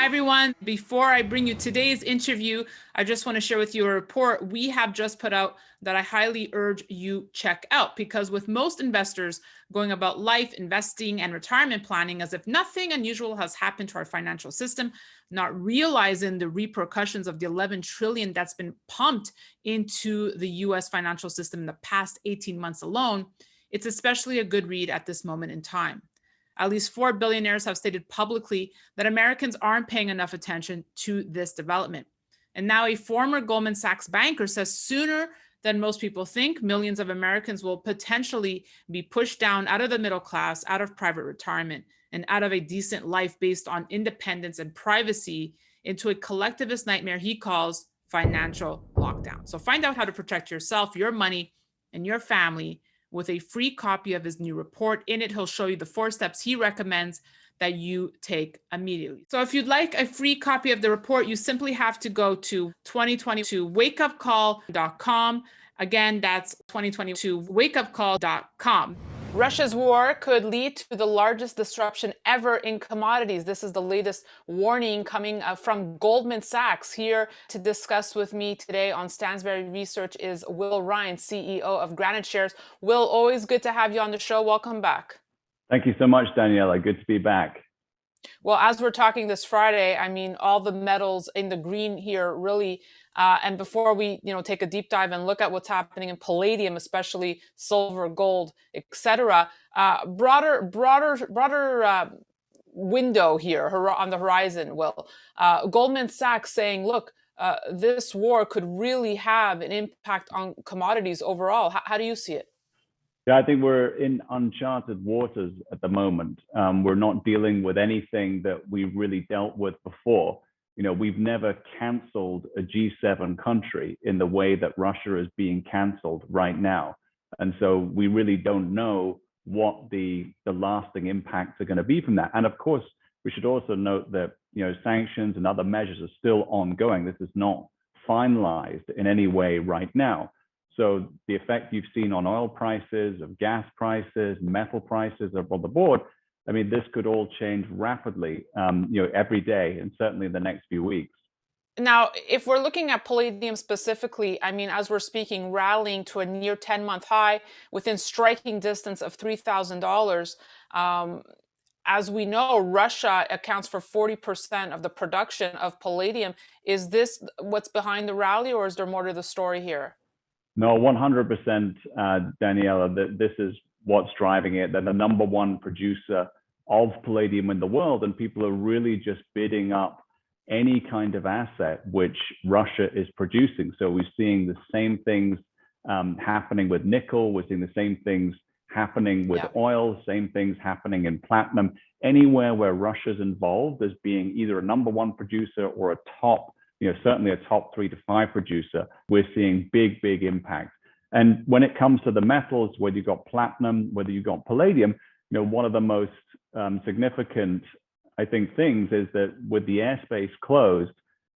Hi, everyone. Before I bring you today's interview, I just want to share with you a report we have just put out that I highly urge you check out, because with most investors going about life, investing, and retirement planning as if nothing unusual has happened to our financial system, not realizing the repercussions of the 11 trillion that's been pumped into the US financial system in the past 18 months alone, it's especially a good read at this moment in time. At least 4 billionaires have stated publicly that Americans aren't paying enough attention to this development. And now a former Goldman Sachs banker says sooner than most people think, millions of Americans will potentially be pushed down out of the middle class, out of private retirement, and out of a decent life based on independence and privacy into a collectivist nightmare he calls financial lockdown. So find out how to protect yourself, your money, and your family with a free copy of his new report. In it, he'll show you the 4 steps he recommends that you take immediately. So if you'd like a free copy of the report, you simply have to go to 2022wakeupcall.com. Again, that's 2022wakeupcall.com. Russia's war could lead to the largest disruption ever in commodities. This is the latest warning coming from Goldman Sachs. Here to discuss with me today on Stansberry Research is Will Rhind, CEO of GraniteShares. Will, always good to have you on the show. Welcome back. Thank you so much, Daniela. Good to be back. Well, as we're talking this Friday, I mean, all the metals in the green here really, and before we, take a deep dive and look at what's happening in palladium, especially silver, gold, etc., broader window here on the horizon. Will, Goldman Sachs saying, look, this war could really have an impact on commodities overall. How do you see it? Yeah, I think we're in uncharted waters at the moment. We're not dealing with anything that we really dealt with before. We've never canceled a G7 country in the way that Russia is being canceled right now. And so we really don't know what the lasting impacts are going to be from that. And of course, we should also note that, sanctions and other measures are still ongoing. This is not finalized in any way right now. So the effect you've seen on oil prices, of gas prices, metal prices on the board, I mean, this could all change rapidly, every day, and certainly in the next few weeks. Now, if we're looking at palladium specifically, I mean, as we're speaking, rallying to a near 10-month high within striking distance of $3,000. As we know, Russia accounts for 40% of the production of palladium. Is this what's behind the rally, or is there more to the story here? No, 100%, Daniela, that this is what's driving it. They're the #1 producer of palladium in the world, and people are really just bidding up any kind of asset which Russia is producing. So we're seeing the same things happening with nickel. We're seeing the same things happening with oil, same things happening in platinum. Anywhere where Russia's involved as being either a #1 producer or a top, certainly a top 3 to 5 producer, we're seeing big impacts. And when it comes to the metals, whether you've got platinum, whether you've got palladium, one of the most significant, I think, things is that with the airspace closed,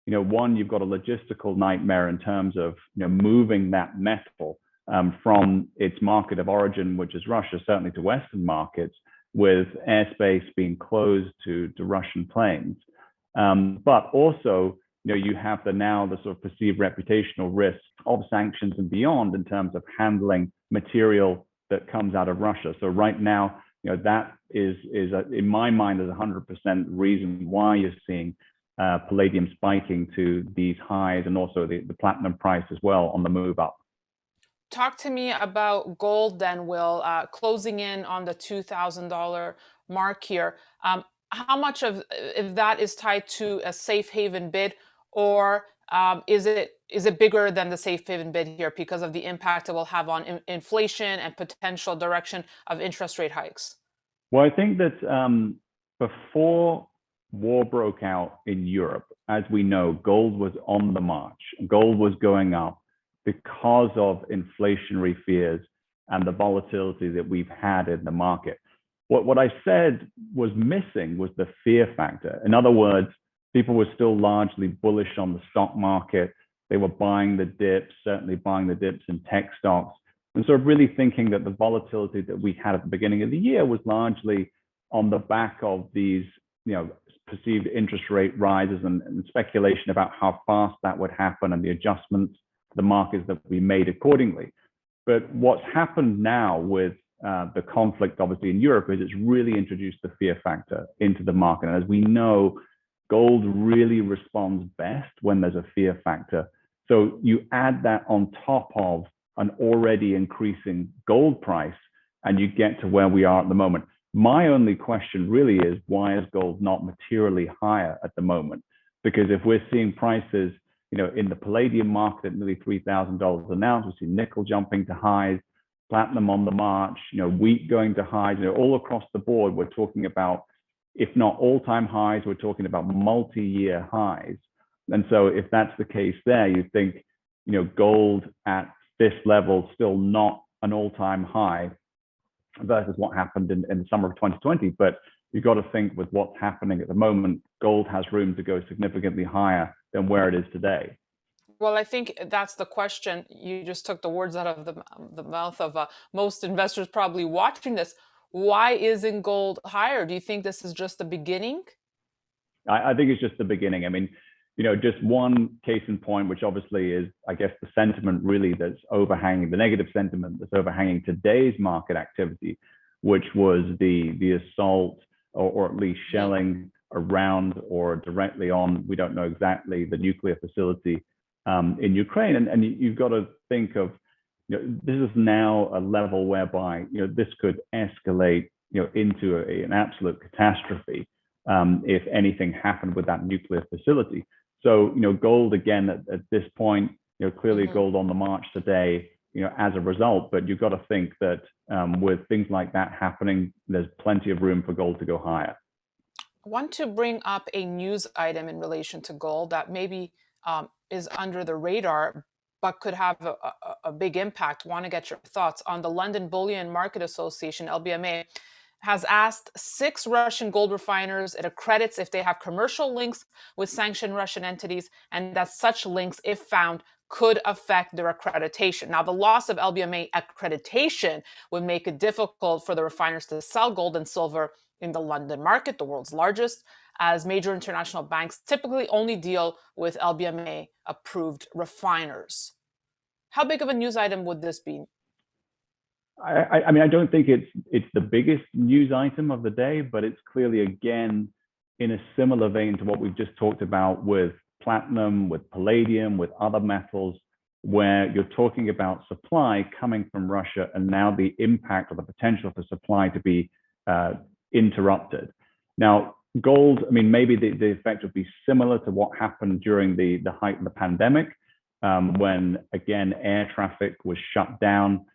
one, you've got a logistical nightmare in terms of moving that metal from its market of origin, which is Russia, certainly to Western markets, with airspace being closed to Russian planes. But also, you have the sort of perceived reputational risk of sanctions and beyond in terms of handling material that comes out of Russia. So right now, that is in my mind, is 100% reason why you're seeing palladium spiking to these highs, and also the platinum price as well on the move up. Talk to me about gold then, Will, closing in on the $2,000 mark here. How much of that is tied to a safe haven bid, or is it bigger than the safe haven bid here because of the impact it will have on inflation and potential direction of interest rate hikes? Well, I think that before war broke out in Europe, as we know, gold was on the march. Gold was going up because of inflationary fears and the volatility that we've had in the market. What I said was missing was the fear factor. In other words, people were still largely bullish on the stock market. They were buying the dips, certainly buying the dips in tech stocks. And so really thinking that the volatility that we had at the beginning of the year was largely on the back of these, perceived interest rate rises and speculation about how fast that would happen and the adjustments to the markets that we made accordingly. But what's happened now with the conflict, obviously, in Europe is it's really introduced the fear factor into the market. And as we know, gold really responds best when there's a fear factor. So you add that on top of an already increasing gold price, and you get to where we are at the moment. My only question really is, why is gold not materially higher at the moment? Because if we're seeing prices, in the palladium market at nearly $3,000 an ounce, we see nickel jumping to highs, platinum on the march, wheat going to highs, all across the board, we're talking about, if not all-time highs, we're talking about multi-year highs. And so if that's the case there, you think, gold at this level, still not an all-time high versus what happened in the summer of 2020. But you've got to think with what's happening at the moment, gold has room to go significantly higher than where it is today. Well, I think that's the question. You just took the words out of the mouth of most investors probably watching this. Why isn't gold higher? Do you think this is just the beginning? I think it's just the beginning. I mean, just one case in point, which obviously is, I guess, the sentiment really that's overhanging, the negative sentiment that's overhanging today's market activity, which was the assault or at least shelling around or directly on, we don't know exactly, the nuclear facility in Ukraine. And you've got to think of, this is now a level whereby, this could escalate, into an absolute catastrophe if anything happened with that nuclear facility. So, gold again at this point, clearly gold on the march today, as a result. But you've got to think that with things like that happening, there's plenty of room for gold to go higher. I want to bring up a news item in relation to gold that maybe is under the radar, but could have a big impact. Want to get your thoughts on the London Bullion Market Association, LBMA, has asked 6 Russian gold refiners it accredits if they have commercial links with sanctioned Russian entities, and that such links, if found, could affect their accreditation. Now, the loss of LBMA accreditation would make it difficult for the refiners to sell gold and silver in the London market, the world's largest, as major international banks typically only deal with LBMA-approved refiners. How big of a news item would this be? I mean, I don't think it's the biggest news item of the day, but it's clearly, again, in a similar vein to what we've just talked about with platinum, with palladium, with other metals, where you're talking about supply coming from Russia and now the impact or the potential for supply to be interrupted. Now, gold, I mean, maybe the effect would be similar to what happened during the height of the pandemic, when, again, air traffic was shut down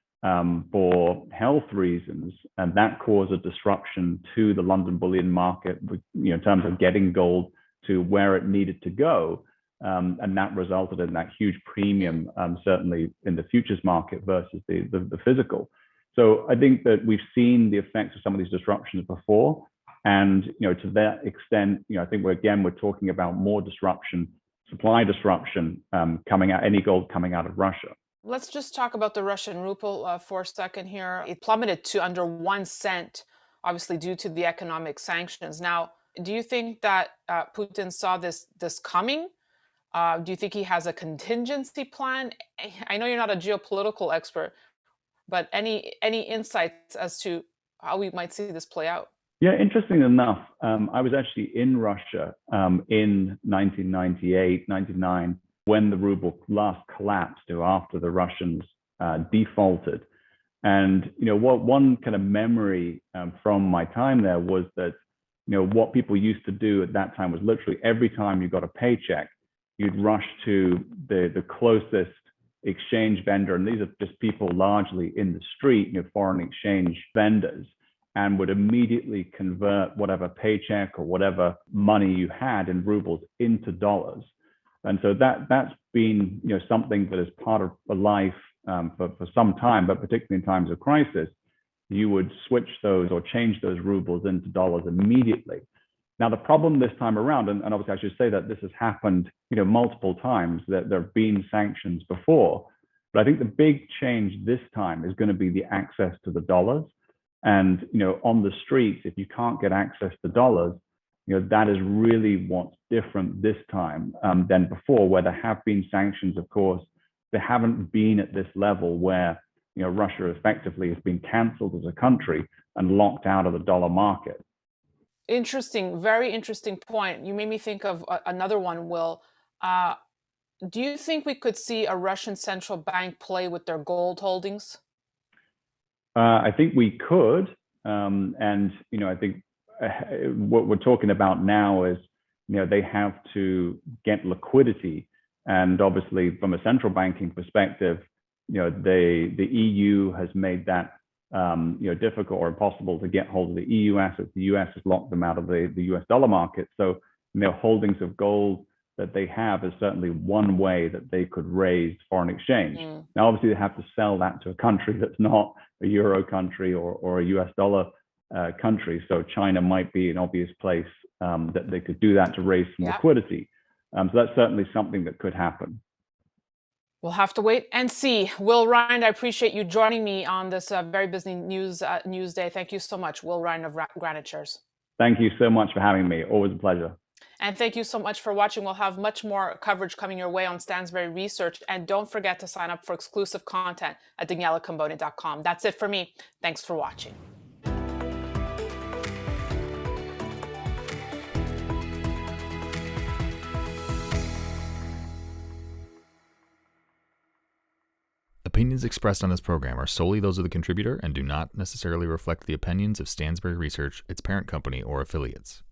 for health reasons, and that caused a disruption to the London bullion market, in terms of getting gold to where it needed to go, and that resulted in that huge premium, certainly in the futures market versus the physical. So I think that we've seen the effects of some of these disruptions before, and to that extent, I think we're talking about more disruption, supply disruption coming out, any gold coming out of Russia. Let's just talk about the Russian ruble for a second here. It plummeted to under 1 cent, obviously due to the economic sanctions. Now, do you think that Putin saw this coming? Do you think he has a contingency plan? I know you're not a geopolitical expert, but any insights as to how we might see this play out? Yeah, interesting enough, I was actually in Russia in 1998, 99, when the ruble last collapsed after the Russians defaulted. And what one kind of memory from my time there was that what people used to do at that time was literally every time you got a paycheck, you'd rush to the closest exchange vendor, and these are just people largely in the street, foreign exchange vendors, and would immediately convert whatever paycheck or whatever money you had in rubles into dollars. And so that's been something that is part of a life for some time, but particularly in times of crisis, you would switch those or change those rubles into dollars immediately. Now, the problem this time around, and obviously I should say that this has happened multiple times, that there have been sanctions before, but I think the big change this time is going to be the access to the dollars. And on the streets, if you can't get access to dollars, that is really what's different this time than before, where there have been sanctions, of course. They haven't been at this level where Russia effectively has been canceled as a country and locked out of the dollar market. Interesting, very interesting point. You made me think of another one, Will. Do you think we could see a Russian central bank play with their gold holdings? I think we could, and I think what we're talking about now is they have to get liquidity, and obviously from a central banking perspective, the EU has made that difficult or impossible to get hold of the EU assets. The US has locked them out of the US dollar market. So holdings of gold that they have is certainly one way that they could raise foreign exchange. Now, obviously, they have to sell that to a country that's not a euro country or a US dollar country. So China might be an obvious place that they could do that to raise some liquidity. So that's certainly something that could happen. We'll have to wait and see. Will Rhind, I appreciate you joining me on this very busy news day. Thank you so much, Will Rhind of GraniteShares. Thank you so much for having me. Always a pleasure. And thank you so much for watching. We'll have much more coverage coming your way on Stansberry Research. And don't forget to sign up for exclusive content at DanielaCambone.com. That's it for me. Thanks for watching. Opinions expressed on this program are solely those of the contributor and do not necessarily reflect the opinions of Stansberry Research, its parent company, or affiliates.